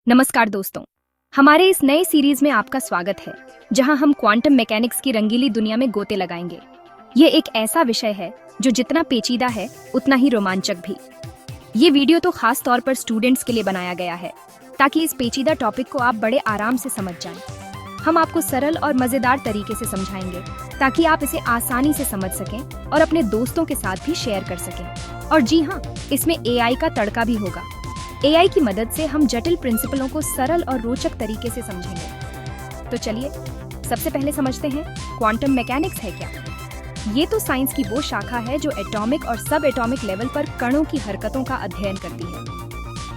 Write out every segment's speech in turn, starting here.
नमस्कार दोस्तों, हमारे इस नए सीरीज में आपका स्वागत है जहां हम क्वांटम मैकेनिक्स की रंगीली दुनिया में गोते लगाएंगे। ये एक ऐसा विषय है जो जितना पेचीदा है उतना ही रोमांचक भी। ये वीडियो तो खास तौर पर स्टूडेंट्स के लिए बनाया गया है ताकि इस पेचीदा टॉपिक को आप बड़े आराम से समझ जाएं। हम आपको सरल और मजेदार तरीके से समझाएंगे ताकि आप इसे आसानी से समझ सकें और अपने दोस्तों के साथ भी शेयर कर सकें। और जी हाँ, इसमें एआई का तड़का भी होगा। एआई की मदद से हम जटिल प्रिंसिपलों को सरल और रोचक तरीके से समझेंगे। तो चलिए सबसे पहले समझते हैं क्वांटम मैकेनिक्स है क्या। ये तो साइंस की वो शाखा है जो एटॉमिक और सब एटॉमिक लेवल पर कणों की हरकतों का अध्ययन करती है।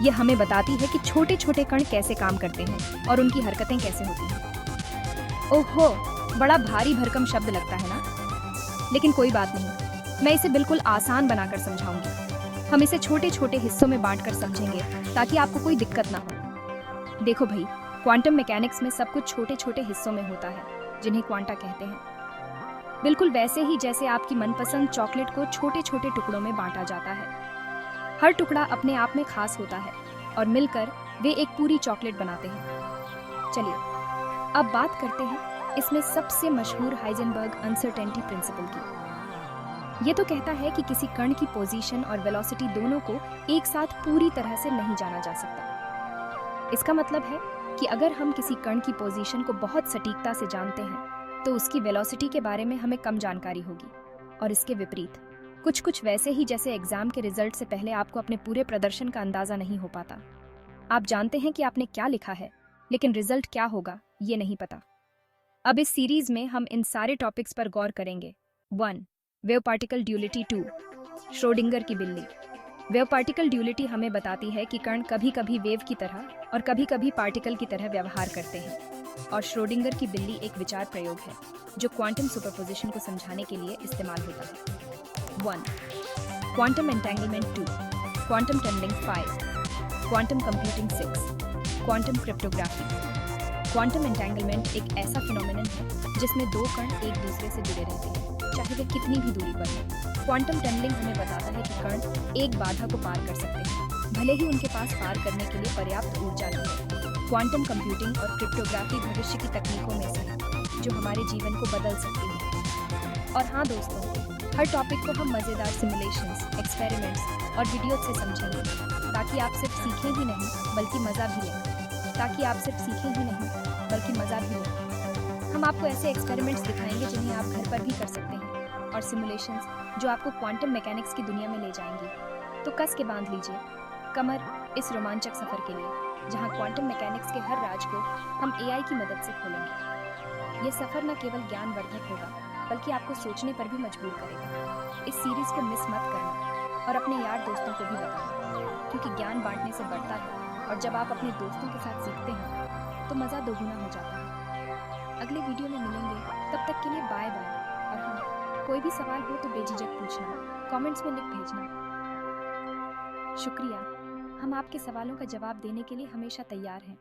ये हमें बताती है कि छोटे छोटे कण कैसे काम करते हैं और उनकी हरकतें कैसे होती हैं। ओहो, बड़ा भारी भरकम शब्द लगता है ना, लेकिन कोई बात नहीं, मैं इसे बिल्कुल आसान बनाकर समझाऊंगी। हम इसे छोटे छोटे हिस्सों में बांटकर समझेंगे ताकि आपको कोई दिक्कत ना हो। देखो भाई, क्वांटम मैकेनिक्स में सब कुछ छोटे छोटे हिस्सों में होता है जिन्हें क्वांटा कहते हैं। बिल्कुल वैसे ही जैसे आपकी मनपसंद चॉकलेट को छोटे छोटे टुकड़ों में बांटा जाता है। हर टुकड़ा अपने आप में खास होता है और मिलकर वे एक पूरी चॉकलेट बनाते हैं। चलिए अब बात करते हैं इसमें सबसे मशहूर हाइजेनबर्ग अनसर्टेनिटी प्रिंसिपल की। ये तो कहता है कि किसी कण की पोजीशन और वेलोसिटी दोनों को एक साथ पूरी तरह से नहीं जाना जा सकता। इसका मतलब है कि अगर हम किसी कण की पोजीशन को बहुत सटीकता से जानते हैं तो उसकी वेलोसिटी के बारे में हमें कम जानकारी होगी, और इसके विपरीत कुछ वैसे ही जैसे एग्जाम के रिजल्ट से पहले आपको अपने पूरे प्रदर्शन का अंदाजा नहीं हो पाता। आप जानते हैं कि आपने क्या लिखा है, लेकिन रिजल्ट क्या होगा ये नहीं पता। अब इस सीरीज में हम इन सारे टॉपिक्स पर गौर करेंगे। 1. Wave particle duality. 2. श्रोडिंगर की बिल्ली। वेव पार्टिकल ड्यूलिटी हमें बताती है कि कण कभी कभी वेव की तरह और कभी कभी पार्टिकल की तरह व्यवहार करते हैं, और श्रोडिंगर की बिल्ली एक विचार प्रयोग है जो क्वांटम सुपरपोजिशन को समझाने के लिए इस्तेमाल होता है। 1. Quantum entanglement. 2. Quantum tunnelling. 5. Quantum computing. 6. Quantum cryptography. Quantum entanglement एक ऐसा फिनोमेनन है जिसमें दो कण एक दूसरे से जुड़े रहते हैं, चाहे वे कितनी भी दूरी पर हो। क्वांटम टनलिंग हमें बताता है कि कण एक बाधा को पार कर सकते हैं, भले ही उनके पास पार करने के लिए पर्याप्त ऊर्जा न हो। क्वांटम कंप्यूटिंग और क्रिप्टोग्राफी भविष्य की तकनीकों में से है जो हमारे जीवन को बदल सकती है। और हाँ दोस्तों, हर टॉपिक को हम मज़ेदार सिमुलेशंस, एक्सपेरिमेंट्स और वीडियो से समझेंगे ताकि आप सिर्फ सीखें ही नहीं बल्कि मज़ा भी लें। हम आपको ऐसे एक्सपेरिमेंट्स दिखाएंगे जिन्हें आप घर पर भी कर सकते हैं, और सिमुलेशंस जो आपको क्वांटम मैकेनिक्स की दुनिया में ले जाएंगी। तो कस के बांध लीजिए कमर इस रोमांचक सफर के लिए जहां क्वांटम मैकेनिक्स के हर राज को हम एआई की मदद से खोलेंगे। ये सफर न केवल ज्ञानवर्धक होगा बल्कि आपको सोचने पर भी मजबूर करेगा। इस सीरीज को मिस मत करना और अपने यार दोस्तों को भी बताना, क्योंकि ज्ञान बांटने से बढ़ता है, और जब आप अपने दोस्तों के साथ सीखते हैं तो मज़ा दोगुना हो जाता है। अगले वीडियो में मिलेंगे, तब तक के लिए बाय बाय। और हाँ, कोई भी सवाल हो तो बेझिझक पूछना, कमेंट्स में लिख भेजना। शुक्रिया, हम आपके सवालों का जवाब देने के लिए हमेशा तैयार हैं।